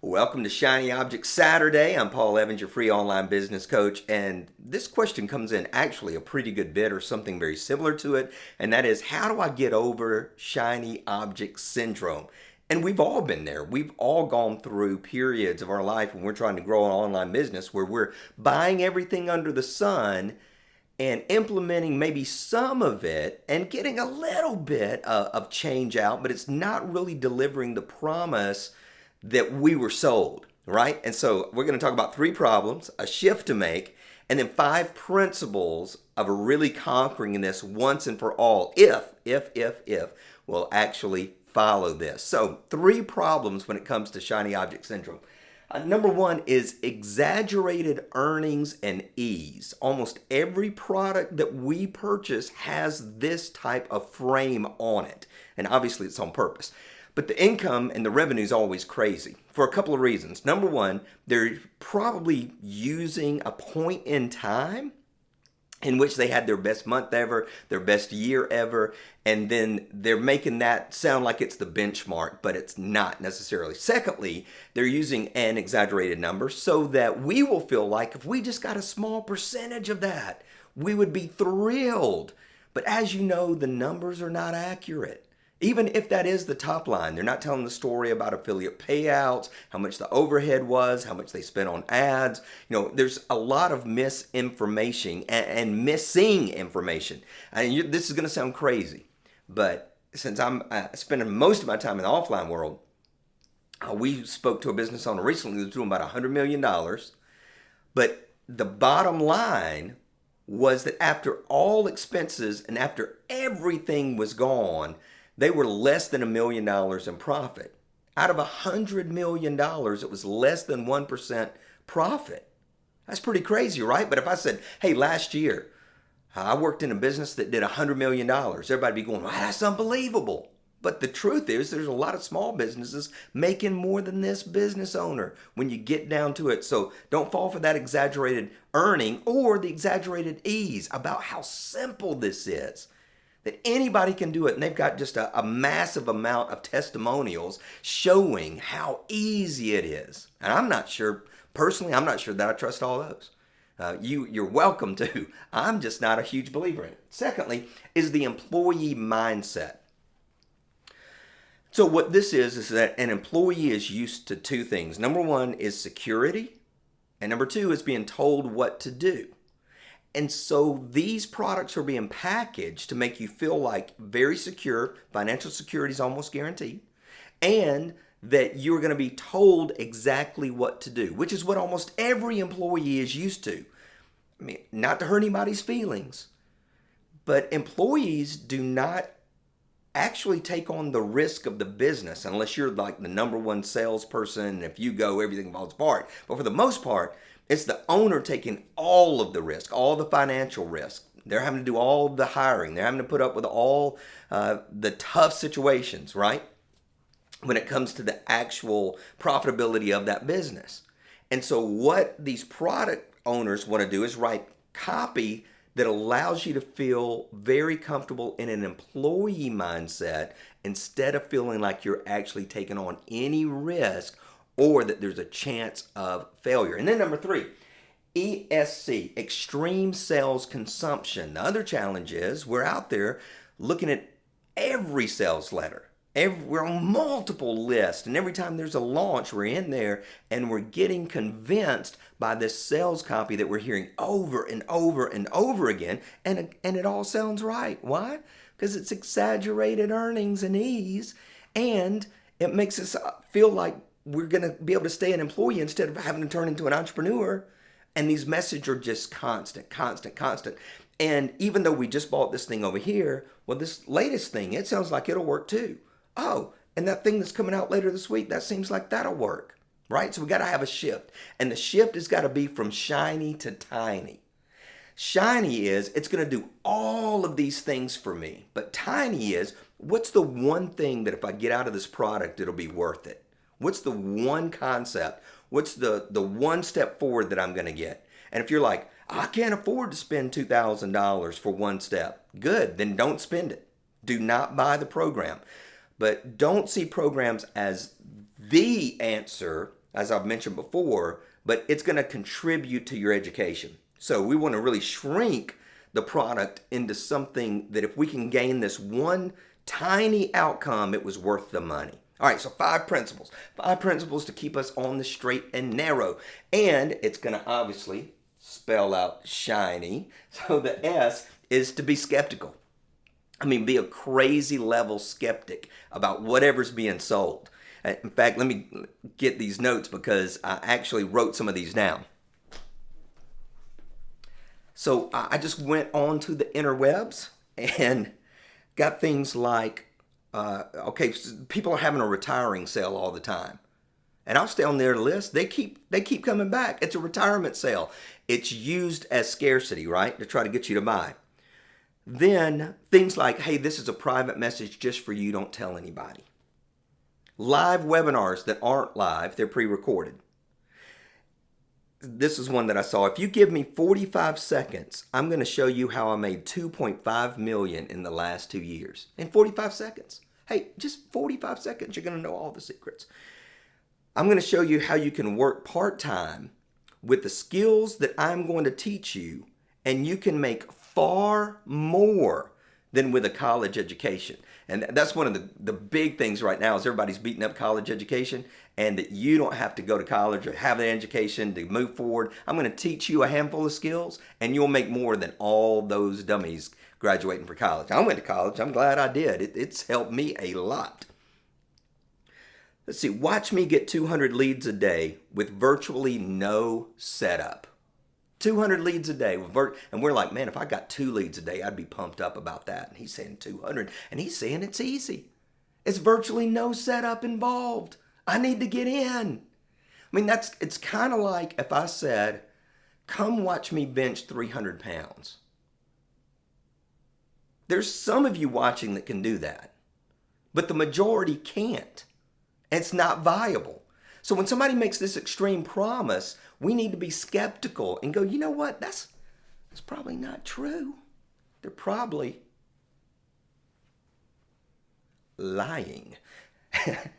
Welcome to Shiny Object Saturday. I'm Paul Evans, your free online business coach, and this question comes in actually a pretty good bit or something very similar to it, and that is, how do I get over shiny object syndrome? And we've all been there. We've all gone through periods of our life when we're trying to grow an online business where we're buying everything under the sun and implementing maybe some of it and getting a little bit of change out, but it's not really delivering the promise that we were sold, right? And so we're going to talk about three problems, a shift to make, and then five principles of really conquering this once and for all if we'll actually follow this. So three problems when it comes to shiny object syndrome. Number one is exaggerated earnings and ease. Almost every product that we purchase has this type of frame on it. And obviously it's on purpose. But the income and the revenue is always crazy for a couple of reasons. Number one, they're probably using a point in time in which they had their best month ever, their best year ever, and then they're making that sound like it's the benchmark, but it's not necessarily. Secondly, they're using an exaggerated number so that we will feel like if we just got a small percentage of that, we would be thrilled. But as you know, the numbers are not accurate. Even if that is the top line, they're not telling the story about affiliate payouts, how much the overhead was, how much they spent on ads. There's a lot of misinformation and missing information. And this is going to sound crazy, but since I'm spending most of my time in the offline world, we spoke to a business owner recently who's doing about $100 million. But the bottom line was that after all expenses and after everything was gone, they were less than $1 million in profit. Out of $100 million, it was less than 1% profit. That's pretty crazy, right? But if I said, hey, last year, I worked in a business that did $100 million, everybody would be going, wow, that's unbelievable. But the truth is, there's a lot of small businesses making more than this business owner when you get down to it. So don't fall for that exaggerated earning or the exaggerated ease about how simple this is. That anybody can do it, and they've got just a massive amount of testimonials showing how easy it is. And I'm not sure, personally, I'm not sure that I trust all those. You're welcome to. I'm just not a huge believer in it. Secondly, is the employee mindset. So what this is that an employee is used to two things. Number one is security, and number two is being told what to do. And so these products are being packaged to make you feel like very secure, financial security is almost guaranteed, and that you're going to be told exactly what to do, which is what almost every employee is used to. I mean, not to hurt anybody's feelings, but employees do not actually take on the risk of the business unless you're like the number one salesperson, and if you go, everything falls apart. But for the most part, it's the owner taking all of the risk, all the financial risk. They're having to do all the hiring. They're having to put up with all the tough situations, right? When it comes to the actual profitability of that business. And so what these product owners want to do is write copy that allows you to feel very comfortable in an employee mindset instead of feeling like you're actually taking on any risk or that there's a chance of failure. And then number three, ESC, extreme sales consumption. The other challenge is we're out there looking at every sales letter. We're on multiple lists, and every time there's a launch, we're in there and we're getting convinced by this sales copy that we're hearing over and over and over again, and it all sounds right. Why? Because it's exaggerated earnings and ease, and it makes us feel like we're going to be able to stay an employee instead of having to turn into an entrepreneur. And these messages are just constant. And even though we just bought this thing over here, well, this latest thing, it sounds like it'll work too. Oh, and that thing that's coming out later this week, that seems like that'll work, right? So we got to have a shift. And the shift has got to be from shiny to tiny. Shiny is, it's going to do all of these things for me. But tiny is, what's the one thing that if I get out of this product, it'll be worth it? What's the one concept? What's the one step forward that I'm going to get? And if you're like, I can't afford to spend $2,000 for one step, good, then don't spend it. Do not buy the program. But don't see programs as the answer as I've mentioned before, but it's going to contribute to your education. So we want to really shrink the product into something that if we can gain this one tiny outcome, it was worth the money. All right, so 5 principles. 5 principles to keep us on the straight and narrow. And it's going to obviously spell out shiny. So the S is to be skeptical. I mean, be a crazy level skeptic about whatever's being sold. In fact, let me get these notes because I actually wrote some of these down. So I just went on to the interwebs and got things like, okay, people are having a retiring sale all the time. And I'll stay on their list. They keep coming back. It's a retirement sale. It's used as scarcity, right? To try to get you to buy. Then things like, hey, this is a private message just for you. Don't tell anybody. Live webinars that aren't live, they're pre-recorded. This is one that I saw. If you give me 45 seconds, I'm going to show you how I made 2.5 million in the last 2 years. In 45 seconds. Hey, just 45 seconds, you're going to know all the secrets. I'm going to show you how you can work part-time with the skills that I'm going to teach you, and you can make far more than with a college education. And that's one of the big things right now is everybody's beating up college education, and that you don't have to go to college or have an education to move forward. I'm going to teach you a handful of skills, and you'll make more than all those dummies graduating from college. I went to college. I'm glad I did. It's helped me a lot. Let's see. Watch me get 200 leads a day with virtually no setup. 200 leads a day. And we're like, man, if I got 2 leads a day, I'd be pumped up about that. And he's saying 200. And he's saying it's easy. It's virtually no setup involved. I need to get in. I mean, it's kind of like if I said, come watch me bench 300 pounds. There's some of you watching that can do that. But the majority can't. It's not viable. So when somebody makes this extreme promise, we need to be skeptical and go, you know what? That's probably not true. They're probably lying.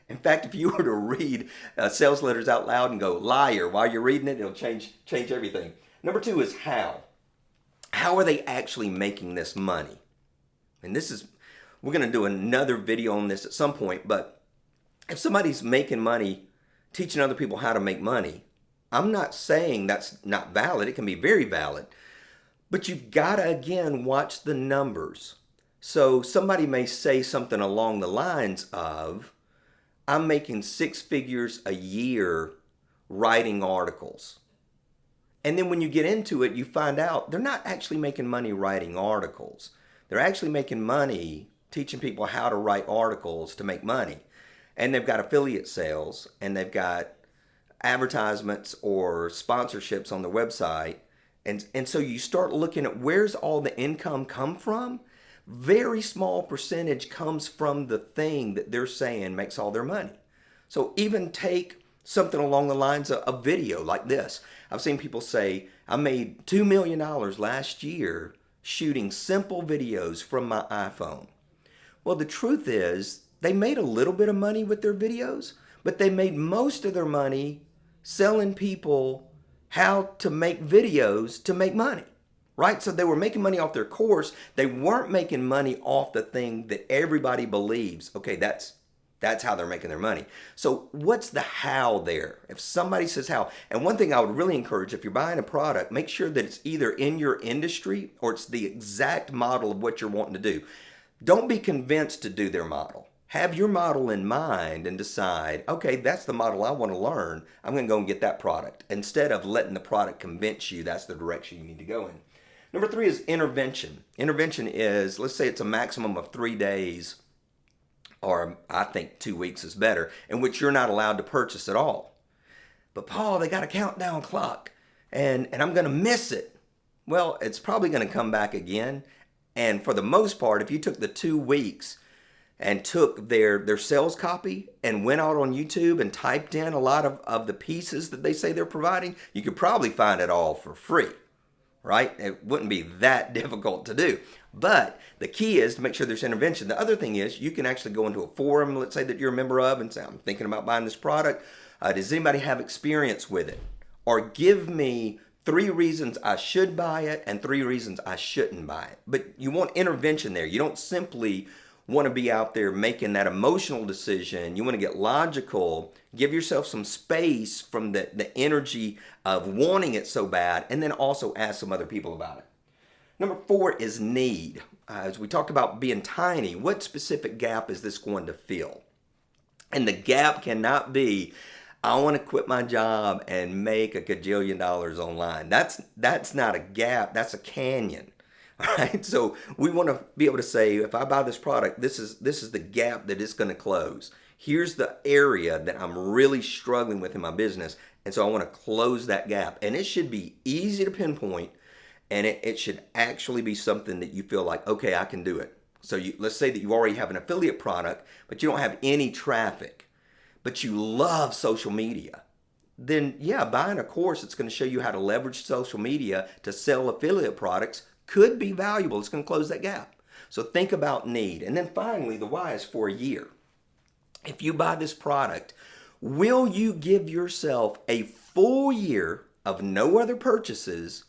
In fact, if you were to read sales letters out loud and go liar while you're reading it, it'll change everything. Number 2 is how. How are they actually making this money? And we're going to do another video on this at some point, but if somebody's making money teaching other people how to make money, I'm not saying that's not valid. It can be very valid. But you've got to, again, watch the numbers. So somebody may say something along the lines of, I'm making 6 figures a year writing articles. And then when you get into it, you find out they're not actually making money writing articles. They're actually making money teaching people how to write articles to make money. And they've got affiliate sales, and they've got advertisements or sponsorships on their website. And so you start looking at where's all the income come from. Very small percentage comes from the thing that they're saying makes all their money. So even take something along the lines of a video like this. I've seen people say, I made $2 million last year shooting simple videos from my iPhone. Well, the truth is they made a little bit of money with their videos, but they made most of their money selling people how to make videos to make money, right? So they were making money off their course. They weren't making money off the thing that everybody believes. Okay, that's how they're making their money. So what's the how there? If somebody says how, and one thing I would really encourage, if you're buying a product, make sure that it's either in your industry or it's the exact model of what you're wanting to do. Don't be convinced to do their model. Have your model in mind and decide, okay, that's the model I want to learn. I'm going to go and get that product. Instead of letting the product convince you that's the direction you need to go in. Number 3 is intervention. Intervention is, let's say it's a maximum of 3 days, or I think 2 weeks is better, in which you're not allowed to purchase at all. But Paul, they got a countdown clock, and I'm going to miss it. Well, it's probably going to come back again. And for the most part, if you took the 2 weeks and took their sales copy and went out on YouTube and typed in a lot of the pieces that they say they're providing, you could probably find it all for free, right? It wouldn't be that difficult to do. But the key is to make sure there's intervention. The other thing is you can actually go into a forum, let's say that you're a member of, and say, I'm thinking about buying this product. Does anybody have experience with it? Or give me 3 reasons I should buy it and 3 reasons I shouldn't buy it. But you want intervention there. You don't simply want to be out there making that emotional decision. You want to get logical, give yourself some space from the energy of wanting it so bad, and then also ask some other people about it. Number 4 is need. As we talked about being tiny, what specific gap is this going to fill? And the gap cannot be, I want to quit my job and make a gajillion dollars online. That's not a gap, that's a canyon. All right, so we want to be able to say, if I buy this product, this is the gap that it's going to close. Here's the area that I'm really struggling with in my business, and so I want to close that gap. And it should be easy to pinpoint, and it should actually be something that you feel like, okay, I can do it. So let's say that you already have an affiliate product, but you don't have any traffic, but you love social media. Then yeah, buying a course that's going to show you how to leverage social media to sell affiliate products could be valuable. It's going to close that gap. So think about need. And then finally, the why is for a year. If you buy this product, will you give yourself a full year of no other purchases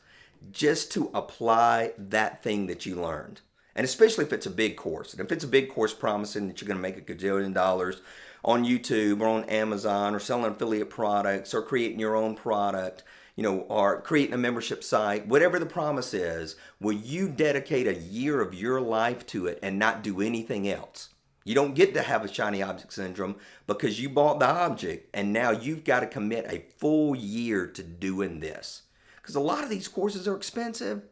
just to apply that thing that you learned? And especially if it's a big course. And if it's a big course promising that you're going to make a gajillion dollars on YouTube or on Amazon or selling affiliate products or creating your own product, or creating a membership site, whatever the promise is, will you dedicate a year of your life to it and not do anything else? You don't get to have a shiny object syndrome because you bought the object and now you've got to commit a full year to doing this. Because a lot of these courses are expensive.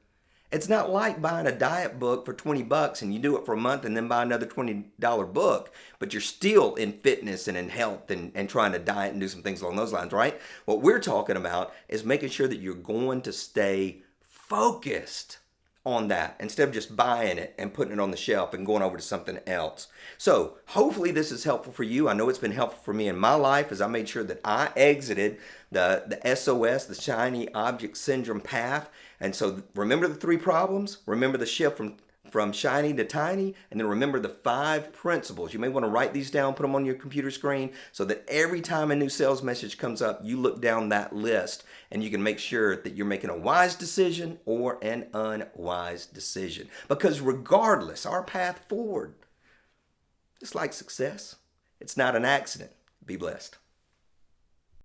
It's not like buying a diet book for $20 and you do it for a month and then buy another $20 book, but you're still in fitness and in health and trying to diet and do some things along those lines, right? What we're talking about is making sure that you're going to stay focused on that instead of just buying it and putting it on the shelf and going over to something else. So hopefully this is helpful for you. I know it's been helpful for me in my life as I made sure that I exited the S.O.S, the shiny object syndrome path. And so remember the 3 problems, remember the shift from shiny to tiny, and then remember the 5 principles. You may want to write these down, put them on your computer screen so that every time a new sales message comes up, you look down that list and you can make sure that you're making a wise decision or an unwise decision. Because regardless, our path forward, it's like success. It's not an accident. Be blessed.